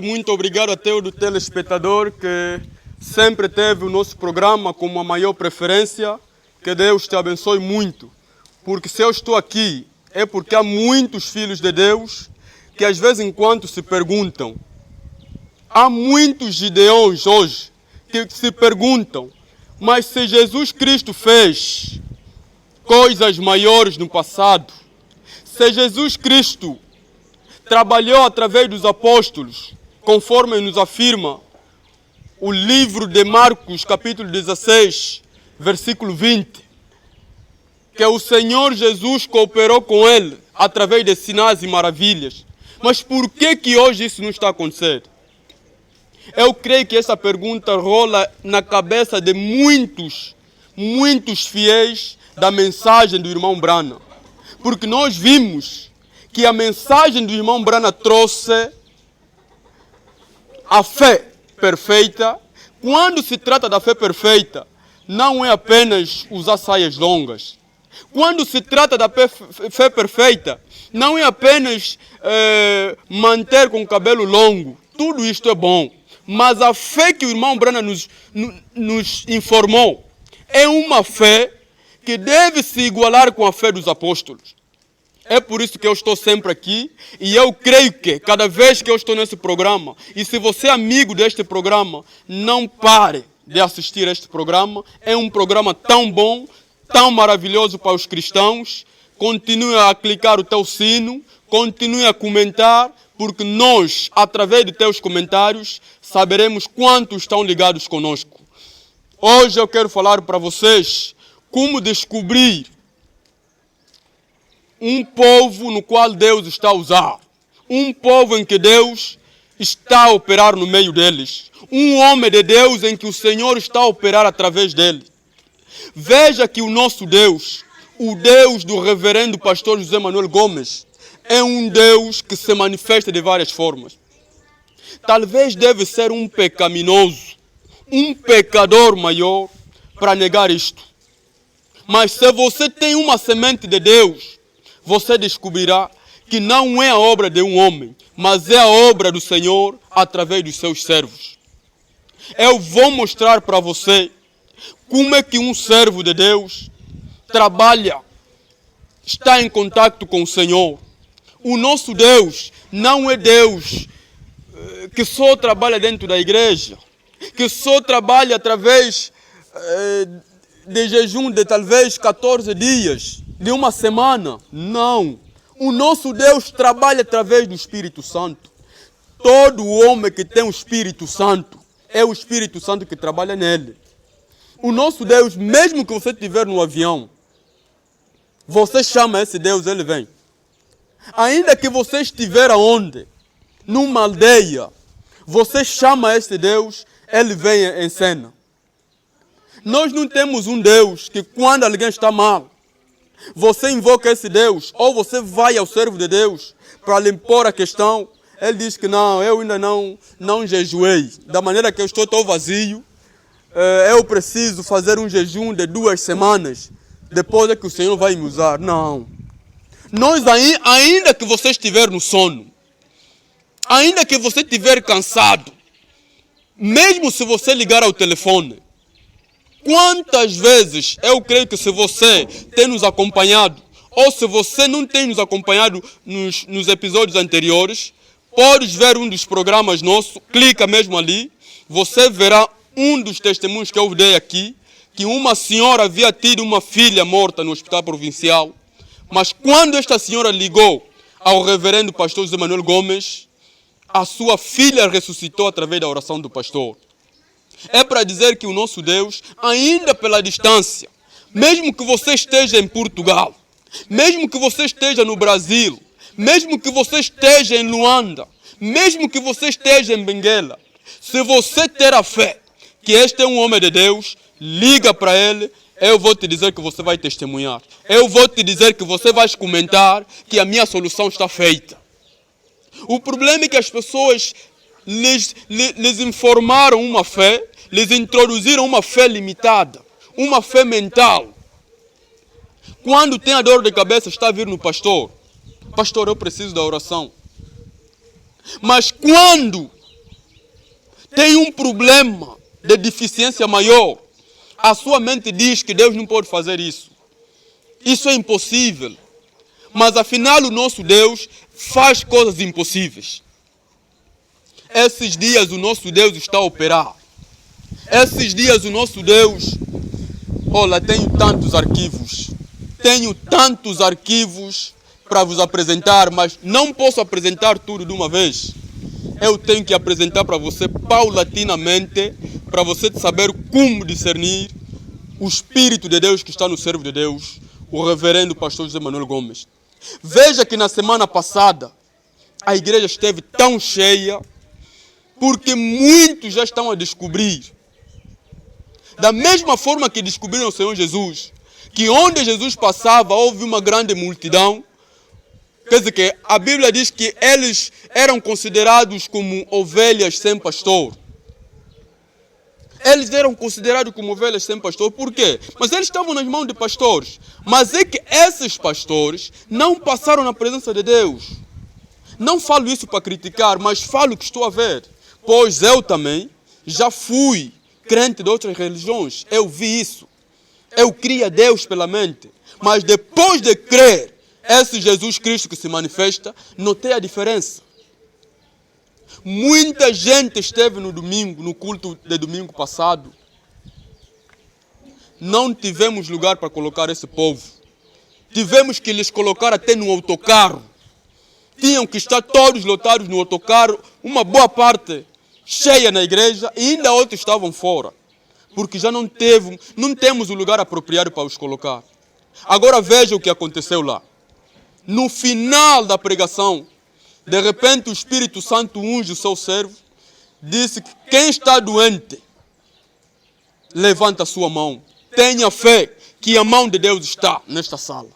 muito obrigado a todo telespectador que sempre teve o nosso programa como a maior preferência. Que Deus te abençoe muito. Porque se eu estou aqui, é porque há muitos filhos de Deus que às vezes em quando se perguntam. Há muitos Gideões hoje que se perguntam, mas se Jesus Cristo fez coisas maiores no passado, se Jesus Cristo trabalhou através dos apóstolos, conforme nos afirma o livro de Marcos, capítulo 16, versículo 20, que o Senhor Jesus cooperou com ele através de sinais e maravilhas. Mas por que hoje isso não está acontecendo? Eu creio que essa pergunta rola na cabeça de muitos fiéis da mensagem do irmão Brana. Porque nós vimos que a mensagem do irmão Brana trouxe a fé perfeita. Quando se trata da fé perfeita, não é apenas usar saias longas. Quando se trata da fé perfeita, não é apenas manter com o cabelo longo. Tudo isto é bom. Mas a fé que o irmão Brana nos informou é uma fé que deve se igualar com a fé dos apóstolos. É por isso que eu estou sempre aqui e eu creio que cada vez que eu estou nesse programa, e se você é amigo deste programa, não pare de assistir este programa. É um programa tão bom, tão maravilhoso para os cristãos. Continue a clicar o teu sino, continue a comentar, porque nós, através de teus comentários, saberemos quantos estão ligados conosco. Hoje eu quero falar para vocês como descobrir um povo no qual Deus está a usar. Um povo em que Deus está a operar no meio deles. Um homem de Deus em que o Senhor está a operar através dele. Veja que o nosso Deus, o Deus do reverendo pastor José Manuel Gomes, é um Deus que se manifesta de várias formas. Talvez deve ser um pecaminoso, um pecador maior para negar isto. Mas se você tem uma semente de Deus, você descobrirá que não é a obra de um homem, mas é a obra do Senhor através dos seus servos. Eu vou mostrar para você como é que um servo de Deus trabalha, está em contato com o Senhor. O nosso Deus não é Deus que só trabalha dentro da igreja, que só trabalha através de jejum de talvez 14 dias, de uma semana. Não. O nosso Deus trabalha através do Espírito Santo. Todo homem que tem o Espírito Santo, é o Espírito Santo que trabalha nele. O nosso Deus, mesmo que você estiver no avião, você chama esse Deus, ele vem. Ainda que você estiver aonde? Numa aldeia, você chama esse Deus, ele vem em cena. Nós não temos um Deus que quando alguém está mal, você invoca esse Deus, ou você vai ao servo de Deus para lhe impor a questão. Ele diz que não, eu ainda não jejuei. Da maneira que eu estou vazio, eu preciso fazer um jejum de 2 semanas. Depois é que o Senhor vai me usar. Não. Nós, ainda que você estiver no sono, ainda que você estiver cansado, mesmo se você ligar ao telefone, quantas vezes eu creio que se você tem nos acompanhado, ou se você não tem nos acompanhado nos episódios anteriores, podes ver um dos programas nossos, clica mesmo ali, você verá um dos testemunhos que eu dei aqui, que uma senhora havia tido uma filha morta no hospital provincial, mas quando esta senhora ligou ao reverendo pastor José Manuel Gomes, a sua filha ressuscitou através da oração do pastor. É para dizer que o nosso Deus, ainda pela distância, mesmo que você esteja em Portugal, mesmo que você esteja no Brasil, mesmo que você esteja em Luanda, mesmo que você esteja em Benguela, se você ter a fé que este é um homem de Deus, liga para ele, eu vou te dizer que você vai testemunhar. Eu vou te dizer que você vai comentar que a minha solução está feita. O problema é que as pessoas lhes informaram uma fé, lhes introduziram uma fé limitada, uma fé mental. Quando tem a dor de cabeça, está a vir no pastor. Pastor, eu preciso da oração. Mas quando tem um problema de deficiência maior, a sua mente diz que Deus não pode fazer isso. Isso é impossível. Mas afinal o nosso Deus faz coisas impossíveis. Esses dias o nosso Deus está a operar. Esses dias o nosso Deus... Olha, tenho tantos arquivos. Tenho tantos arquivos para vos apresentar, mas não posso apresentar tudo de uma vez. Eu tenho que apresentar para você paulatinamente, para você saber como discernir o Espírito de Deus que está no servo de Deus, o reverendo pastor José Manuel Gomes. Veja que na semana passada a igreja esteve tão cheia, porque muitos já estão a descobrir, da mesma forma que descobriram o Senhor Jesus, que onde Jesus passava houve uma grande multidão. Quer dizer que a Bíblia diz que eles eram considerados como ovelhas sem pastor. Eles eram considerados como ovelhas sem pastor. Por quê? Mas eles estavam nas mãos de pastores. Mas é que esses pastores não passaram na presença de Deus. Não falo isso para criticar, mas falo o que estou a ver. Pois eu também já fui crente de outras religiões. Eu vi isso. Eu cria Deus pela mente. Mas depois de crer, esse Jesus Cristo que se manifesta, notei a diferença. Muita gente esteve no domingo, no culto de domingo passado. Não tivemos lugar para colocar esse povo. Tivemos que lhes colocar até no autocarro. Tinham que estar todos lotados no autocarro, uma boa parte cheia na igreja e ainda outros estavam fora. Porque já não temos o lugar apropriado para os colocar. Agora veja o que aconteceu lá. No final da pregação, de repente o Espírito Santo unge o seu servo, disse que quem está doente, levanta a sua mão. Tenha fé que a mão de Deus está nesta sala.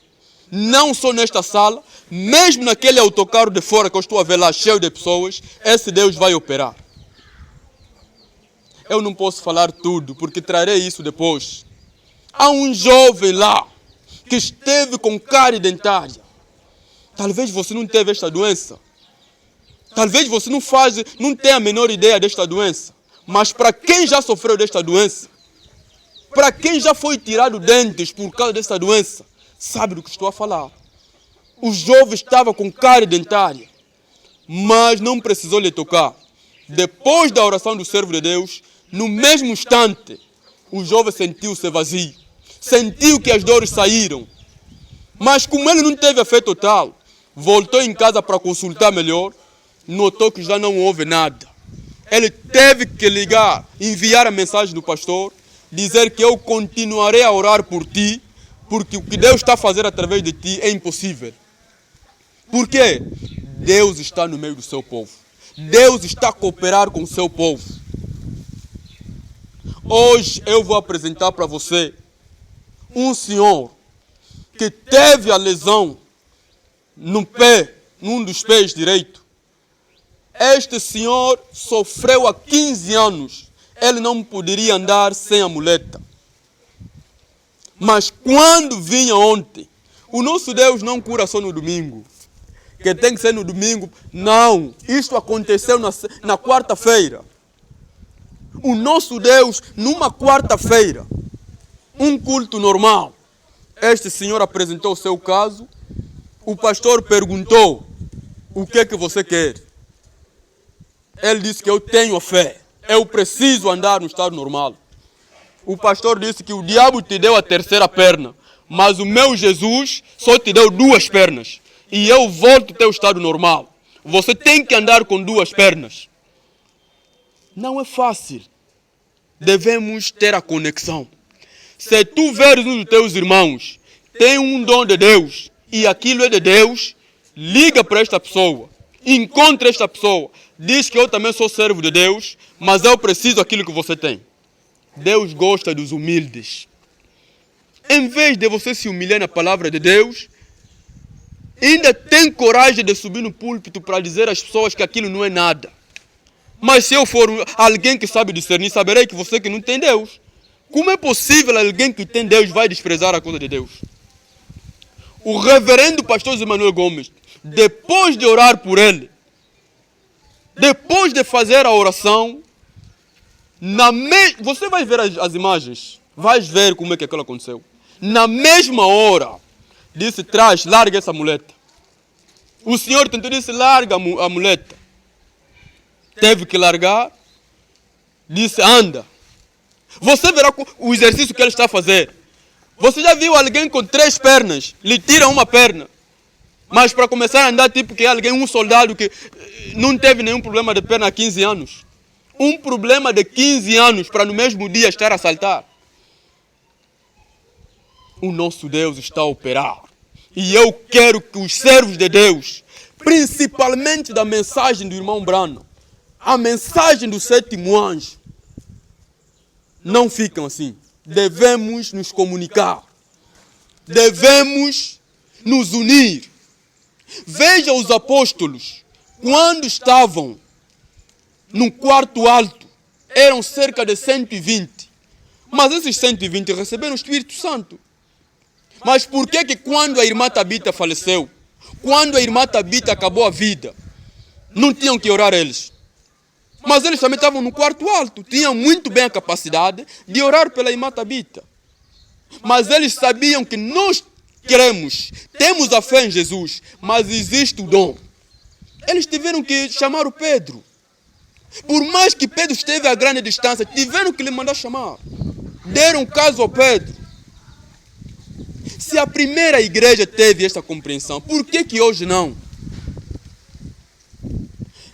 Não só nesta sala, mesmo naquele autocarro de fora que eu estou a ver lá cheio de pessoas, esse Deus vai operar. Eu não posso falar tudo, porque trarei isso depois. Há um jovem lá, que esteve com cárie dentária. Talvez você não teve esta doença. Talvez você não tenha a menor ideia desta doença. Mas para quem já sofreu desta doença, para quem já foi tirado dentes por causa desta doença, sabe do que estou a falar. O jovem estava com cárie dentária, mas não precisou lhe tocar. Depois da oração do servo de Deus, no mesmo instante, o jovem sentiu-se vazio. Sentiu que as dores saíram. Mas como ele não teve a fé total, voltou em casa para consultar melhor, notou que já não houve nada. Ele teve que ligar, enviar a mensagem do pastor, dizer que eu continuarei a orar por ti, porque o que Deus está a fazer através de ti é impossível. Por quê? Deus está no meio do seu povo. Deus está a cooperar com o seu povo. Hoje eu vou apresentar para você um senhor que teve a lesão no pé, num dos pés direito. Este senhor sofreu há 15 anos. Ele não poderia andar sem a muleta. Mas quando vinha ontem, o nosso Deus não cura só no domingo. Que tem que ser no domingo. Não, isto aconteceu na quarta-feira. O nosso Deus, numa quarta-feira, um culto normal, este senhor apresentou o seu caso, o pastor perguntou, o que é que você quer? Ele disse que eu tenho a fé, eu preciso andar no estado normal. O pastor disse que o diabo te deu a terceira perna, mas o meu Jesus só te deu 2 pernas. E eu volto ao teu estado normal. Você tem que andar com 2 pernas. Não é fácil. Devemos ter a conexão. Se tu veres um dos teus irmãos, tem um dom de Deus, e aquilo é de Deus, liga para esta pessoa. Encontra esta pessoa. Diz que eu também sou servo de Deus, mas eu preciso daquilo que você tem. Deus gosta dos humildes. Em vez de você se humilhar na palavra de Deus, ainda tem coragem de subir no púlpito para dizer às pessoas que aquilo não é nada. Mas se eu for alguém que sabe discernir, saberei que você que não tem Deus. Como é possível alguém que tem Deus vai desprezar a coisa de Deus? O reverendo pastor José Manuel Gomes, depois de orar por ele, Depois de fazer a oração, você vai ver as imagens, vais ver como é que aquilo aconteceu. Na mesma hora, disse, larga essa muleta. O Senhor tentou dizer, larga a muleta. Teve que largar, disse, anda. Você verá o exercício que ele está a fazer. Você já viu alguém com 3 pernas, lhe tira uma perna. Mas para começar a andar, tipo que alguém, um soldado que não teve nenhum problema de perna há 15 anos. Um problema de 15 anos para no mesmo dia estar a saltar. O nosso Deus está a operar. E eu quero que os servos de Deus, principalmente da mensagem do irmão Brano, a mensagem do 7º anjo, não ficam assim. Devemos nos comunicar. Devemos nos unir. Veja os apóstolos, quando estavam no quarto alto, eram cerca de 120. Mas esses 120 receberam o Espírito Santo. Mas por que quando a irmã Tabita faleceu, quando a irmã Tabita acabou a vida, não tinham que orar eles? Mas eles também estavam no quarto alto, tinham muito bem a capacidade de orar pela irmã Tabita. Mas eles sabiam que nós queremos, temos a fé em Jesus, mas existe o dom. Eles tiveram que chamar o Pedro. Por mais que Pedro esteve a grande distância, tiveram que lhe mandar chamar. Deram caso ao Pedro. Se a primeira igreja teve esta compreensão, por que hoje não?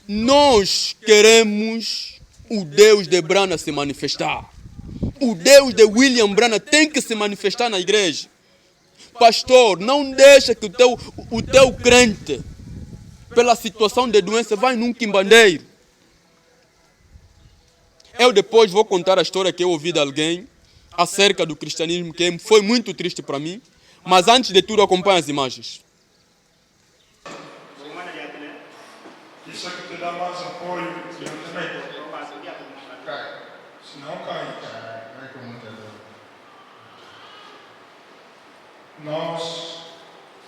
Nós queremos o Deus de Brana se manifestar. O Deus de William Brana tem que se manifestar na igreja. Pastor, não deixa que o teu crente, pela situação de doença, vai num quimbandeiro. Eu depois vou contar a história que eu ouvi de alguém acerca do cristianismo, que foi muito triste para mim. Mas antes de tudo, acompanhe as imagens. Isso aqui te dá mais apoio. Se não cai. Nós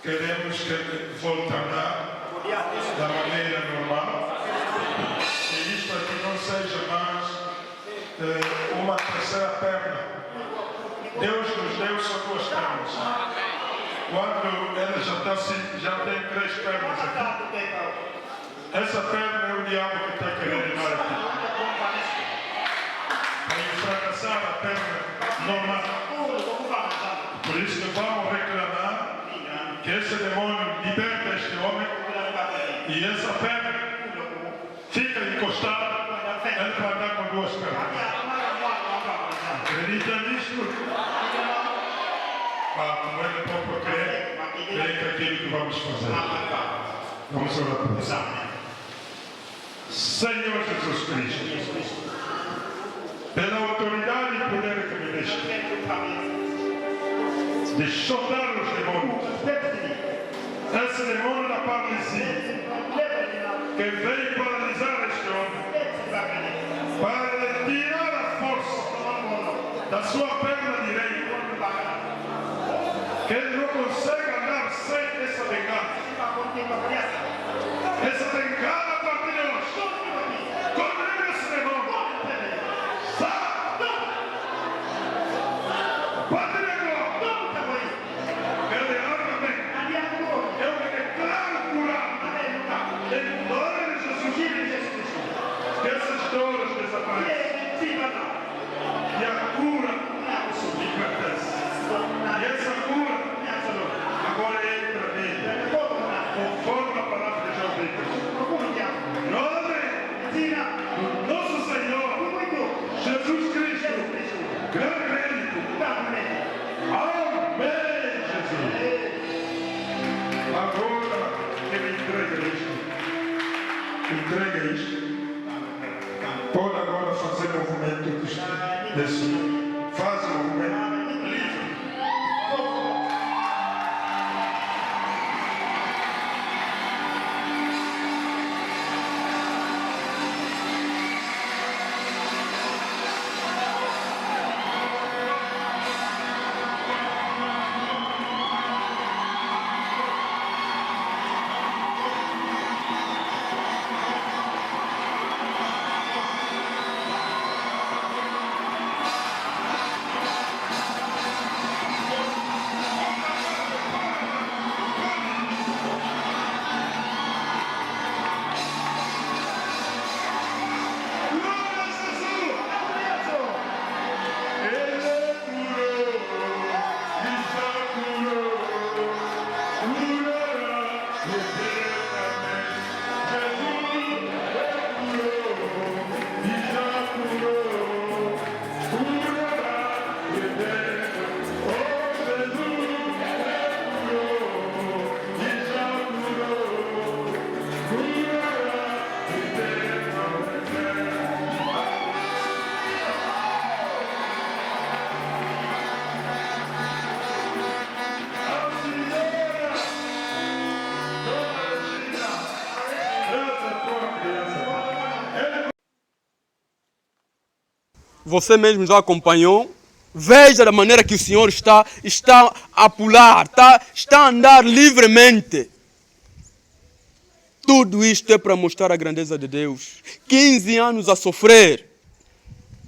queremos que ele volte a andar da maneira normal. E isto aqui não seja mais uma terceira perna. Deus nos deu só 2 pernas. Quando ele já tem 3 pernas aqui, essa perna é o diabo que está querendo ir aqui. Para fracassar a perna normal. Por isso que vamos reclamar que esse demônio liberta este homem e essa perna fica encostada, ele vai andar com 2 pernas. Acredita nisto? Como ele próprio crê, crê que aquilo que vamos fazer. Vamos orar por isso. Senhor Jesus Cristo, pela autoridade e poder que me deste, de soltar os demônios, esse demônio da paralisia, que veio paralisar este homem, para tirar a força da sua perna direita, que ele não consegue andar sem essa bengala. Essa bengala a partir de hoje. Condena esse demônio. Sai! Bate agora. Ele anda bem. Eu me declaro curado. Em nome de Jesus. Que essas dores desapareçam. E a cura me pertence. E essa cura agora entra nele, conforme a palavra de João Bíblia. Nome do nosso Senhor Jesus Cristo, grande médico. Amém, Jesus. Agora ele entrega isto. Pode agora fazer movimento desse. Faz o movimento. você mesmo já acompanhou. Veja da maneira que o Senhor está a pular, está a andar livremente. Tudo isto é para mostrar a grandeza de Deus. 15 anos a sofrer,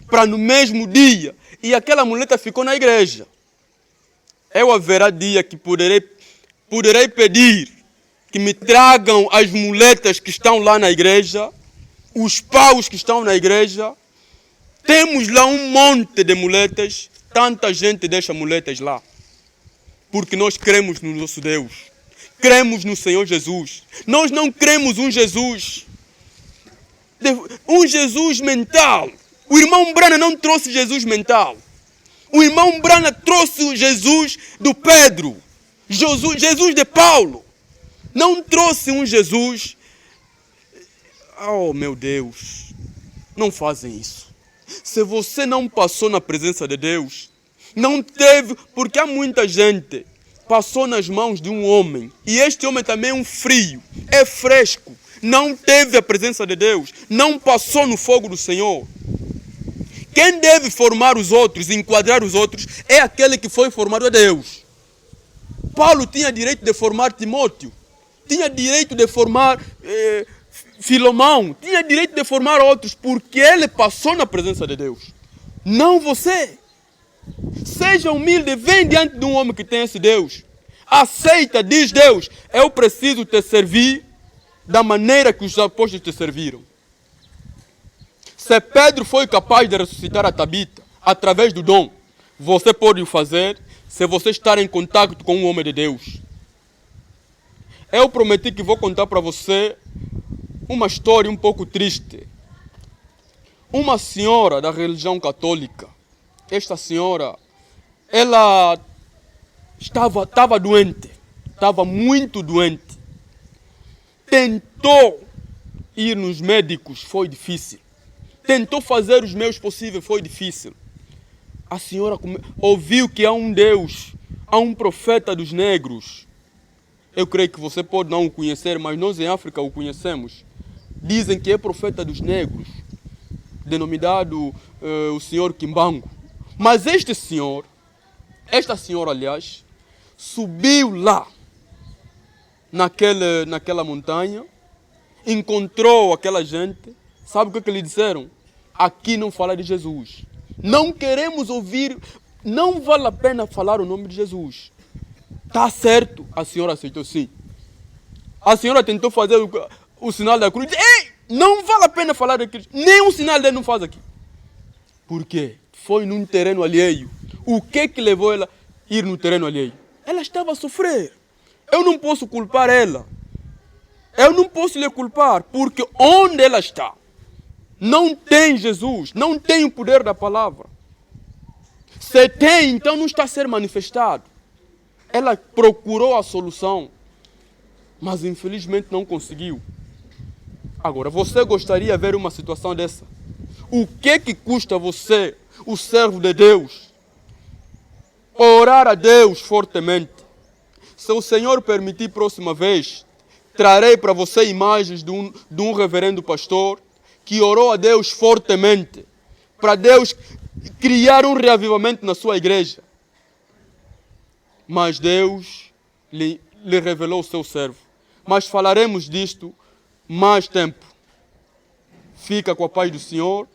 para no mesmo dia, e aquela muleta ficou na igreja. Eu haverá dia que poderei pedir que me tragam as muletas que estão lá na igreja, os paus que estão na igreja. Temos lá um monte de muletas, tanta gente deixa muletas lá. Porque nós cremos no nosso Deus, cremos no Senhor Jesus. Nós não cremos um Jesus mental. O irmão Brana não trouxe Jesus mental. O irmão Brana trouxe o Jesus do Pedro, Jesus de Paulo. Não trouxe um Jesus. Oh meu Deus, não fazem isso. Se você não passou na presença de Deus, não teve, porque há muita gente passou nas mãos de um homem, e este homem também é um frio, é fresco, não teve a presença de Deus, não passou no fogo do Senhor. Quem deve formar os outros, enquadrar os outros, é aquele que foi formado a Deus. Paulo tinha direito de formar Timóteo, tinha direito de formar Filomão, tinha direito de formar outros, porque ele passou na presença de Deus. Não você. Seja humilde, vem diante de um homem que tem esse Deus. Aceita, diz Deus, eu preciso te servir da maneira que os apóstolos te serviram. Se Pedro foi capaz de ressuscitar a Tabita através do dom, você pode o fazer se você estar em contato com um homem de Deus. Eu prometi que vou contar para você uma história um pouco triste. Uma senhora da religião católica, esta senhora, ela estava doente, estava muito doente. Tentou ir nos médicos, foi difícil. Tentou fazer os meios possíveis, foi difícil. A senhora ouviu que há um Deus, há um profeta dos negros. Eu creio que você pode não o conhecer, mas nós em África o conhecemos. Dizem que é profeta dos negros, denominado o senhor Kimbangu. Mas esta senhora, aliás, subiu lá, naquela montanha, encontrou aquela gente. Sabe o que lhe disseram? Aqui não fala de Jesus. Não queremos ouvir, não vale a pena falar o nome de Jesus. Está certo? A senhora aceitou sim. A senhora tentou fazer o sinal da cruz. Ei, não vale a pena falar de Cristo. Nem um sinal dele não faz aqui. Por quê? Foi num terreno alheio. O que levou ela a ir no terreno alheio? Ela estava a sofrer. Eu não posso culpar ela. Eu não posso lhe culpar, porque onde ela está, não tem Jesus, não tem o poder da palavra. Se tem, então não está a ser manifestado. Ela procurou a solução, mas infelizmente não conseguiu. Agora, você gostaria de ver uma situação dessa? O que custa você, o servo de Deus, orar a Deus fortemente? Se o Senhor permitir, próxima vez, trarei para você imagens de um reverendo pastor que orou a Deus fortemente, para Deus criar um reavivamento na sua igreja. Mas Deus lhe revelou o seu servo. Mas falaremos disto mais tempo. Fica com a paz do Senhor.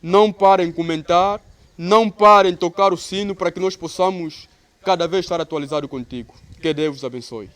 Não parem de comentar. Não parem de tocar o sino para que nós possamos cada vez estar atualizados contigo. Que Deus os abençoe.